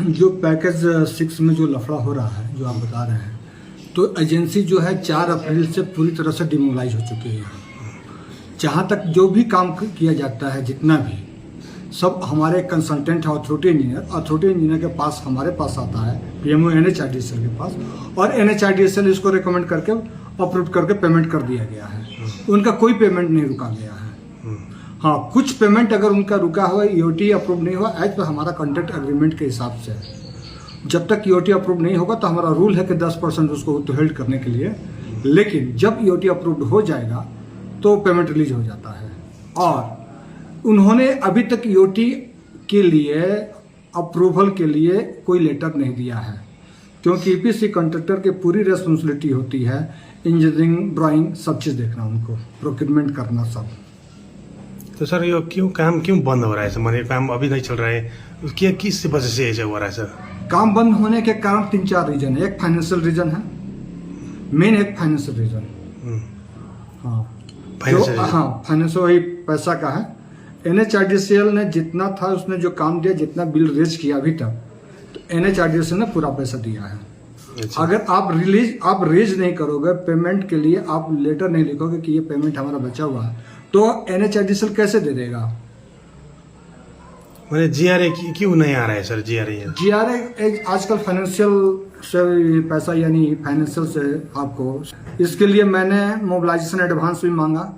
जो पैकेज 6 में जो लफड़ा हो रहा है, जो आप बता रहे हैं, तो एजेंसी जो है 4 अप्रैल से पूरी तरह से डिमोलाइज हो चुकी है। जहाँ तक जो भी काम किया जाता है, जितना भी सब हमारे कंसल्टेंट है अथॉरिटी इंजीनियर के पास, हमारे पास आता है, पीएमओ NHRDCL के पास, और NHRDCL इसको रिकमेंड करके अप्रूव करके पेमेंट कर दिया गया है। उनका कोई पेमेंट नहीं रुका गया है। हाँ, कुछ पेमेंट अगर उनका रुका हुआ, EOT अप्रूव नहीं हुआ, एज पर हमारा कॉन्ट्रैक्ट एग्रीमेंट के हिसाब से जब तक EOT अप्रूव नहीं होगा तो हमारा रूल है कि 10% उसको होल्ड करने के लिए, लेकिन जब EOT अप्रूव्ड हो जाएगा तो पेमेंट रिलीज हो जाता है। और उन्होंने अभी तक EOT के लिए अप्रूवल के लिए कोई लेटर नहीं दिया है, क्योंकि EPC कॉन्ट्रैक्टर की पूरी रेस्पॉन्सिबिलिटी होती है इंजीनियरिंग, ड्राइंग, सब चीज़ देखना, उनको प्रोक्यूरमेंट करना सब। तो सर ये काम क्यों बंद हो रहा है सर? माने काम अभी नहीं चल रहा है, क्या किस वजह से ऐसा हो रहा है सर? काम बंद होने के कारण 3-4 रीजन है। एक फाइनेंशियल रीजन है, मेन एक फाइनेंशियल रीजन। हाँ, फाइनेंशियल वही पैसा का है। NHRDCL ने जितना था उसने जो काम दिया, जितना बिल रेज किया अभी तक, तो NHRDCL ने पूरा पैसा दिया है। अच्छा। अगर आप रेज नहीं करोगे पेमेंट के लिए, आप लेटर नहीं लिखोगे कि ये पेमेंट हमारा बचा हुआ है, तो NHRDCL कैसे दे देगा? मैंने GRA क्यों नहीं आ रहा है सर? GRA आजकल फाइनेंशियल से पैसा, यानी फाइनेंशियल से आपको, इसके लिए मैंने मोबिलाइजेशन एडवांस भी मांगा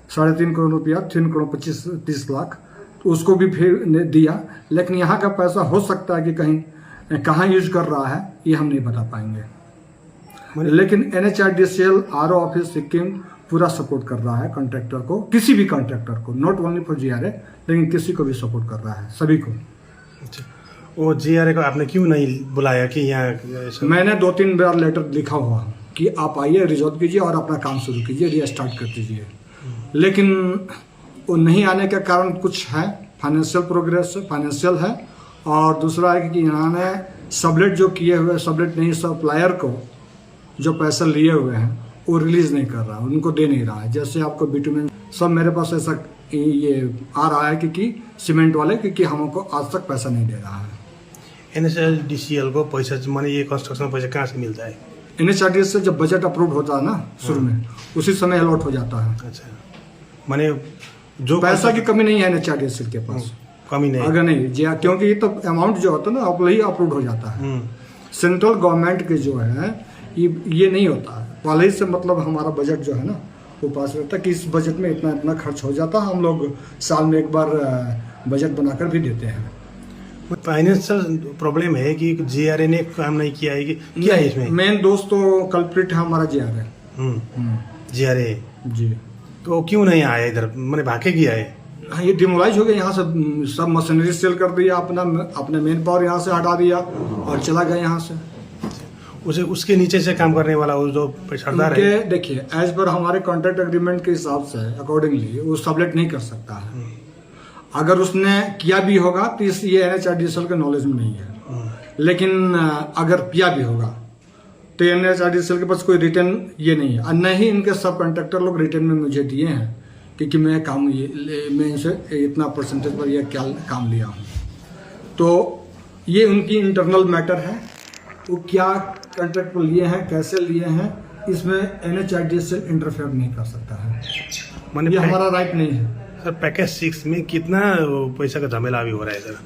3.5 करोड़ रुपया, 3 करोड़ 25-30 लाख, तो उसको भी फिर दिया। लेकिन यहाँ का पैसा हो सकता है कि कहीं कहाँ यूज कर रहा है, ये हम नहीं बता पाएंगे। लेकिन NHRDCL RO ऑफिस सिक्किम पूरा सपोर्ट कर रहा है कॉन्ट्रैक्टर को, किसी भी कॉन्ट्रैक्टर को, नॉट ओनली फॉर GRA, लेकिन किसी को भी सपोर्ट कर रहा है, सभी को। अच्छा, वो GRA को आपने क्यों नहीं बुलाया कि यहाँ? मैंने 2-3 बार लेटर लिखा हुआ कि आप आइए, रिजॉल्व कीजिए और अपना काम शुरू कीजिए, रीस्टार्ट कर दीजिए, लेकिन वो नहीं आने का कारण कुछ है, फाइनेंशियल है, और दूसरा है कि इन्होंने सबलेट जो किए हुए, सबलेट नहीं, सप्लायर को जो पैसा लिए हुए हैं वो रिलीज नहीं कर रहा है, उनको दे नहीं रहा है। जैसे आपको बिटुमेन सब मेरे पास ऐसा ये आ रहा है कि सीमेंट वाले, क्योंकि हमको आज तक पैसा नहीं दे रहा है। NHRDCL को पैसा, माने ये कंस्ट्रक्शन पैसा कहाँ से मिलता है? NHRDCL से जब बजट अप्रूव होता है ना शुरू में, उसी समय अलॉट हो जाता है। अच्छा, माने जो पैसा की कमी नहीं है NHRDCL के पास, कमी नहीं, अगर नहीं, क्योंकि ये तो अमाउंट जो होता है ना आप ही अप्रूव हो जाता है। सेंट्रल गवर्नमेंट के जो है ये नहीं होता है पहले ही से, मतलब हमारा बजट जो है ना वो पास रहता है कि इस बजट में इतना इतना खर्च हो जाता है, हम लोग साल में एक बार बजट बनाकर भी देते हैं। फाइनेंशियल प्रॉब्लम है कि GRA ने काम नहीं किया है कि क्या है इसमें? मेन दोस्त तो कल्प्रिट है हमारा GRA। GRA जी, तो क्यों नहीं आया इधर? मैंने भागे गया है। हाँ, ये डिमोलाइज हो गया, यहाँ से सब मशीनरी सेल कर दिया, अपना मेन पावर यहाँ से हटा दिया और चला गया यहाँ से। उसके नीचे से काम करने वाला वो जो सरदार है, देखिए एज पर हमारे कॉन्ट्रैक्ट एग्रीमेंट के हिसाब से अकॉर्डिंगली वो सबलेट नहीं कर सकता है। अगर उसने किया भी होगा तो ये NHRDCL के नॉलेज में नहीं है, लेकिन अगर किया भी होगा तो NHRDCL के पास कोई रिटर्न ये नहीं है, और न ही इनके सब कॉन्ट्रैक्टर लोग रिटर्न में मुझे दिए हैं क्योंकि मैं इनसे इतना परसेंटेज पर यह क्या काम लिया हूँ। तो ये उनकी इंटरनल मैटर है, वो क्या कॉन्ट्रैक्ट पर लिए हैं, कैसे लिए हैं, इसमें NHRDCL इंटरफेयर नहीं कर सकता है, ये हमारा राइट नहीं है। सर पैकेज 6 में कितना पैसा का झमेला भी हो रहा है सर?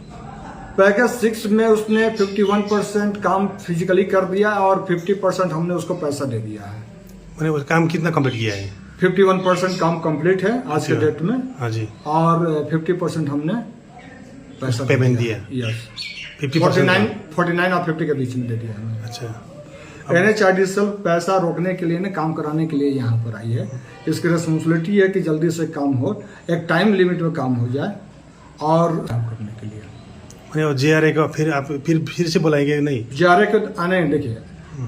पैकेज 6 में उसने 51% काम फिजिकली कर दिया और 50% हमने उसको पैसा दे दिया है। मैंने वो काम कितना कंप्लीट किया है? 51% काम कंप्लीट है आज के डेट में। हाँ जी। और 50% हमने पैसा पेमेंट दिया। यस, 49 और 50 के बीच में दे दिया हमने। अच्छा, NHRDCL पैसा रोकने के लिए ना, काम कराने के लिए यहाँ पर आई है। इसकी रिस्पॉन्सिबिलिटी है कि जल्दी से काम हो, एक टाइम लिमिट में काम हो जाए और काम करने के लिए। मैंने GRA को फिर से बुलाएंगे नहीं? GRA को आने, देखिए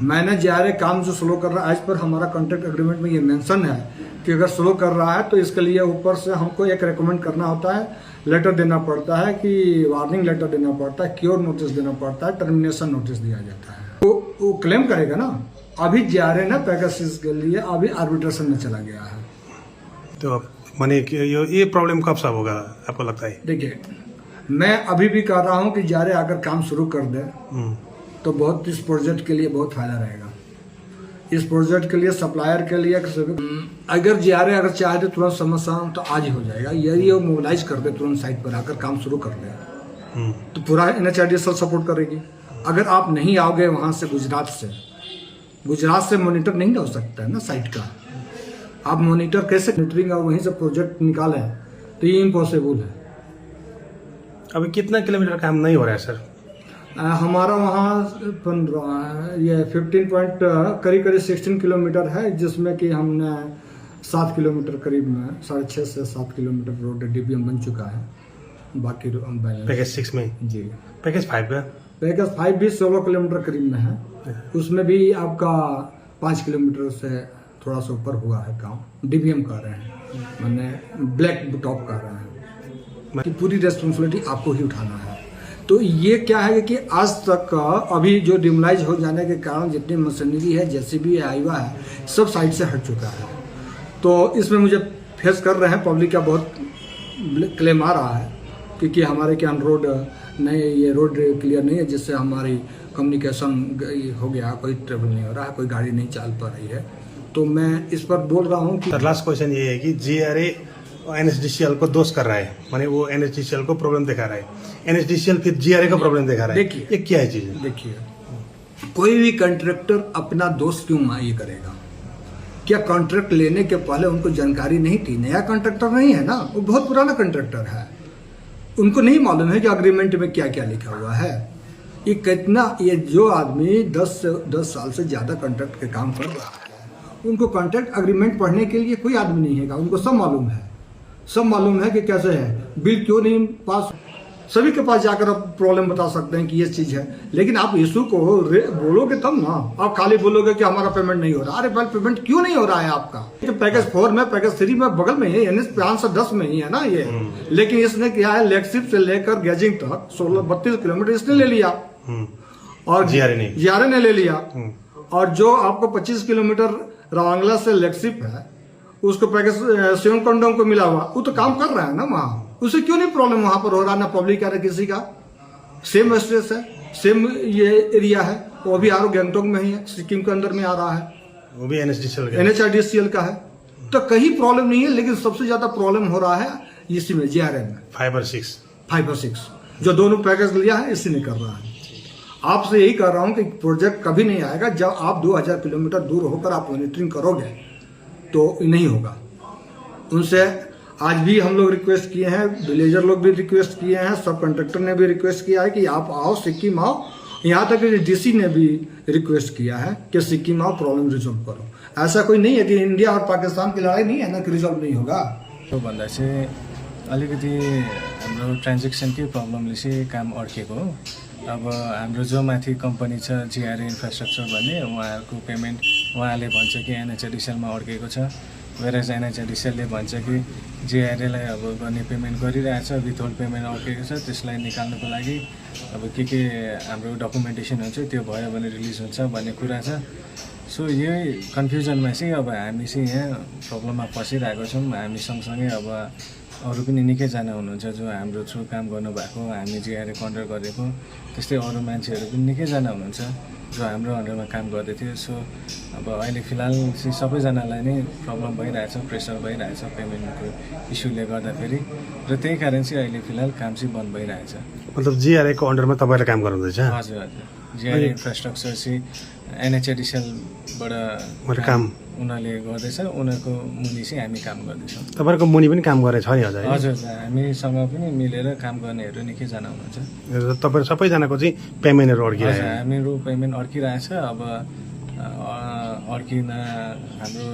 मैंने GRA काम जो स्लो कर रहा है, आज पर हमारा कॉन्ट्रैक्ट एग्रीमेंट में ये मेंशन है कि अगर स्लो कर रहा है तो इसके लिए ऊपर से हमको एक रेकमेंड करना होता है, लेटर देना पड़ता है, कि वार्निंग लेटर देना पड़ता है, क्योर नोटिस देना पड़ता है, टर्मिनेशन नोटिस दिया जाता है। तो वो क्लेम करेगा ना। अभी GRA ना पैकेज के लिए अभी आर्बिट्रेशन में चला गया है। तो माने ये प्रॉब्लम कब साफ होगा आपको लगता है? देखिए मैं अभी भी कह रहा हूँ कि जारे अगर काम शुरू कर दे तो बहुत इस प्रोजेक्ट के लिए बहुत फायदा रहेगा। इस प्रोजेक्ट के लिए सप्लायर के लिए अगर जारे अगर चाहे तो तुरंत समस्या तो आज ही हो जाएगा। यदि वो मोबिलाइज कर दे तुरंत साइट पर आकर काम शुरू कर दे तो पूरा NHIDCL सपोर्ट करेगी। अगर आप नहीं आओगे वहाँ से गुजरात से मॉनिटर नहीं हो सकता है ना साइट का। आप मॉनिटर कैसे मॉनिटरिंग और वहीं से प्रोजेक्ट निकालें तो ये इम्पॉसिबल है। अभी कितना किलोमीटर काम नहीं हो रहा है सर? हमारा वहाँ 15 16 किलोमीटर है, जिसमें कि हमने 7 किलोमीटर करीब में 6.5 से 7 किलोमीटर रोड DBM बन चुका है। बाकी पैकेज 6 में जी। पैकेज 5 का पैकेज 5 भी 16 किलोमीटर करीब में है। उसमें भी आपका 5 किलोमीटर से थोड़ा सा ऊपर हुआ है काम। DBM कर रहे हैं, मैंने ब्लैक टॉप कर रहे हैं कि पूरी रेस्पॉन्सिबिलिटी आपको ही उठाना है। तो ये क्या है कि आज तक अभी जो डिमोलाइज हो जाने के कारण जितनी मशीनरी है JCB आईवा है सब साइड से हट चुका है। तो इसमें मुझे फेस कर रहे हैं, पब्लिक का बहुत क्लेम आ रहा है क्योंकि हमारे क्या रोड नहीं, ये रोड क्लियर नहीं है, जिससे हमारी कम्युनिकेशन हो गया, कोई ट्रेवल नहीं हो रहा है, कोई गाड़ी नहीं चल पा रही है। तो मैं इस पर बोल रहा हूँ कि लास्ट क्वेश्चन ये है कि GRA NHDCL को दोष कर रहा है, माने वो NHDCL को प्रॉब्लम दिखा रहा है, NHDCL फिर GRA को प्रॉब्लम दिखा रहा है। देखिए ये क्या है चीज? देखिए, कोई भी कॉन्ट्रैक्टर अपना दोष क्यों ये करेगा? क्या कॉन्ट्रैक्ट लेने के पहले उनको जानकारी नहीं थी? नया कॉन्ट्रैक्टर नहीं है ना, वो बहुत पुराना कॉन्ट्रैक्टर है। उनको नहीं मालूम है कि अग्रीमेंट में क्या क्या लिखा हुआ है। ये जो आदमी 10 साल से ज्यादा कॉन्ट्रैक्ट के काम कर रहा है, उनको कॉन्ट्रैक्ट अग्रीमेंट पढ़ने के लिए कोई आदमी नहीं है। उनको सब मालूम है कि कैसे है, बिल क्यों नहीं पास। सभी के पास जाकर आप प्रॉब्लम बता सकते हैं कि ये चीज है, लेकिन आप इशू को बोलोगे तब ना। आप खाली बोलोगे कि हमारा पेमेंट नहीं हो रहा। अरे भाई, पेमेंट क्यों नहीं हो रहा है आपका? तो पैकेज 4 में, पैकेज 3 में बगल में ही NH 510 में ही है ना ये। लेकिन इसने क्या है, लेगशिप से लेकर गेजिंग तक 32 किलोमीटर इसने ले लिया और GRA ने ले लिया। और जो आपको 25 किलोमीटर रवांगला से लेगशिप है उसको पैकेज 7 कंडोम को मिला हुआ, वो तो काम कर रहा है ना वहाँ। उसे क्यों नहीं प्रॉब्लम वहां पर हो रहा? ना पब्लिक है ना किसी का। सेम स्ट्रेस है, सेम ये एरिया है, वो भी आरो गैंगटोक में ही है, सिक्किम के अंदर में आ रहा है, वो भी NHIDCL का है। तो कहीं प्रॉब्लम नहीं है, लेकिन सबसे ज्यादा प्रॉब्लम हो रहा है इसी में, GRA में 5 और 6 जो दोनों पैकेज लिया है इसी ने कर रहा है। आपसे यही कह रहा हूं कि प्रोजेक्ट कभी नहीं आएगा जब आप 2000 किलोमीटर दूर होकर आप मॉनिटरिंग करोगे तो नहीं होगा। उनसे आज भी हम लोग रिक्वेस्ट किए हैं, विलेजर लोग भी रिक्वेस्ट किए हैं, सब कॉन्ट्रैक्टर ने भी रिक्वेस्ट किया है कि आप आओ, सिक्किम आओ। यहाँ तक DC ने भी रिक्वेस्ट किया है कि सिक्किम आओ, प्रॉब्लम रिजोल्व करो। ऐसा कोई नहीं है कि इंडिया और पाकिस्तान की लड़ाई नहीं है ना कि रिजोल्व नहीं होगा। तो भन्दा चाहिँ अलिकति हाम्रो ट्रान्जेक्सनकै प्रब्लमले चाहिँ काम अड्केको हो। अब हाम्रो जो माथि कम्पनी छ GRA इन्फ्रास्ट्रक्चर भन्ने, उहाँहरूको पेमेन्ट उहाँले भन्छ कि NHIDCL मा अड्केको छ, वेरएज NHIDCL ले भन्छ कि GRA लाई अब गर्ने पेमेन्ट गरिरहेछ, विथहोल्ड पेमेन्ट अड्केको छ। त्यसलाई निकाल्नको लागि अब के हाम्रो डकुमेन्टेसन हुन्छ त्यो भयो भने रिलिज हुन्छ भन्ने कुरा छ। सो यही कन्फ्युजनमा चाहिँ अब हामी चाहिँ यहाँ प्रब्लममा फसिरहेको छौँ। हामी सँगसँगै अब अरू पनि निकैजना हुनुहुन्छ जो हाम्रो थ्रु काम गर्नुभएको, हामी GRA कन्ट्र्याक्ट गरेको, त्यस्तै अरू मान्छेहरू पनि निकैजना हुनुहुन्छ जो हाम्रो अन्डरमा काम गर्दै थियो। सो अब अहिले फिलहाल चाहिँ सबैजनालाई नै प्रब्लम भइरहेछ, प्रेसर भइरहेछ पेमेन्टको इस्युले गर्दाखेरि, र त्यही कारण चाहिँ अहिले फिलहाल काम चाहिँ बन्द भइरहेछ। मतलब GRA को अन्डरमा तपाईँले काम गर्नुहुँदैछ? हजुर हजुर, GRA इन्फ्रास्ट्रक्चर चाहिँ NHIDCL बाट काम उनीहरूले गर्दैछ, उनीहरूको मुनि चाहिँ हामी काम गर्दैछौँ। तपाईँहरूको मुनि पनि काम गरेछ नि? हजुर हजुर, हामीसँग पनि मिलेर काम गर्नेहरू निकैजना हुनुहुन्छ। तपाईँहरू सबैजनाको चाहिँ पेमेन्टहरू अड्किरहेछ? हामीहरू पेमेन्ट अड्किरहेछ। अब अड्किन हाम्रो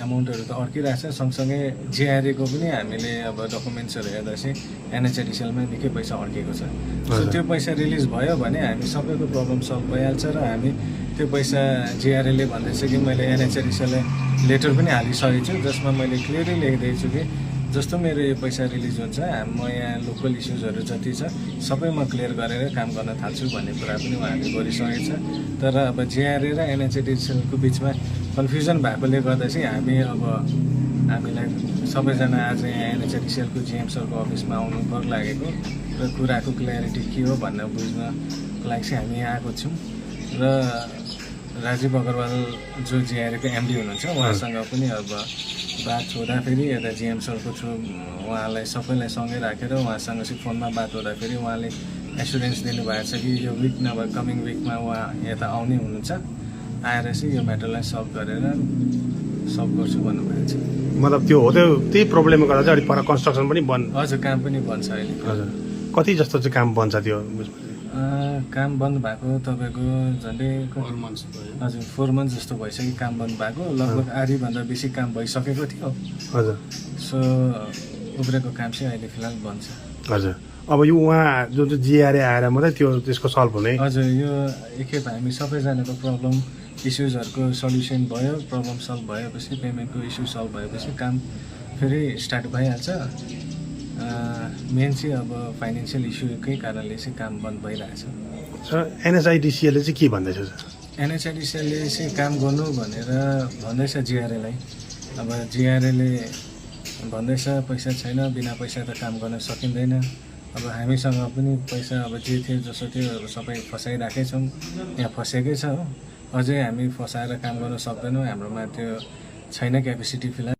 एमाउन्टहरू त अड्किरहेछ, सँगसँगै GRA को पनि हामीले अब डकुमेन्ट्सहरू हेर्दा चाहिँ NHIDCL मा निकै पैसा अड्केको छ। सो त्यो पैसा रिलिज भयो भने हामी सबैको प्रब्लम सल्भ भइहाल्छ। र हामी त्यो पैसा GRA ले भन्दैछ कि मैले NHIDCL लाई लेटर पनि हालिसकेको छु, जसमा मैले क्लियरली लेखिदिएको छु कि जस्तो मेरो यो पैसा रिलिज हुन्छ, म यहाँ लोकल इस्युजहरू जति छ सबै म क्लियर गरेर काम गर्न थाल्छु भन्ने कुरा पनि उहाँहरूले गरिसकेको छ। तर अब GRA र NHIDCL को बिचमा कन्फ्युजन भएकोले गर्दा चाहिँ हामी अब हामीलाई सबैजना आज यहाँ एनएचआरडिसिएलको जिएम सरको अफिसमा आउनु भर लागेको र कुराको क्ल्यारिटी के हो भनेर बुझ्नको लागि चाहिँ हामी यहाँ आएको छौँ र राजीव अग्रवाल जो जिआरएको एमडी हुनुहुन्छ उहाँसँग पनि अब बात हुँदाखेरि यता जिएम सरको थ्रु उहाँलाई सबैलाई सँगै राखेर उहाँसँग चाहिँ फोनमा बात हुँदाखेरि उहाँले एसुरेन्स दिनुभएको छ कि यो विक नभए कमिङ विकमा उहाँ यता आउने हुनुहुन्छ आएर चाहिँ यो म्याटरलाई सल्भ गरेर सल्भ गर्छु भन्नुभएको छ। मतलब त्यो हो त्यो त्यही प्रब्लमले गर्दा चाहिँ अलिक पर कन्स्ट्रक्सन पनि बन्द। हजुर काम पनि बन्छ अहिले। हजुर कति जस्तो चाहिँ काम बन्छ त्यो? काम बन्द भएको तपाईँको झन्डै 4 मन्थ्स भयो। हजुर 4 मन्थ्स जस्तो भइसक्यो काम बन्द भएको, लगभग आधीभन्दा बेसी काम भइसकेको थियो। हजुर सो उब्रेको काम चाहिँ अहिले फिलहाल बन्छ। हजुर अब यो उहाँ जुन चाहिँ जिआरए आएर मात्रै त्यो त्यसको सल्भ हुने? हजुर यो एकखेप हामी सबैजनाको प्रब्लम इस्युजहरूको सल्युसन भयो, प्रब्लम सल्भ भएपछि पेमेन्टको इस्यु सल्भ भएपछि काम फेरि स्टार्ट भइहाल्छ। मेन चाहिँ अब फाइनेन्सियल इस्युकै कारणले चाहिँ काम बन्द भइरहेछ। सर एनएचआइडिसिएलले चाहिँ के भन्दैछ सर? एनएचआइडिसिएलले चाहिँ काम गर्नु भनेर भन्दैछ जिआरएलाई। अब जिआरएले भन्दैछ पैसा छैन, बिना पैसा त काम गर्न सकिँदैन। अब हामीसँग पनि पैसा अब जे थियो जसो थियो अब सबै फसाइराखेछौँ, यहाँ फसेकै छ हो। अझै हामी फसाएर काम गर्न सक्दैनौँ, हाम्रोमा त्यो छैन क्यापेसिटी फिलहाल।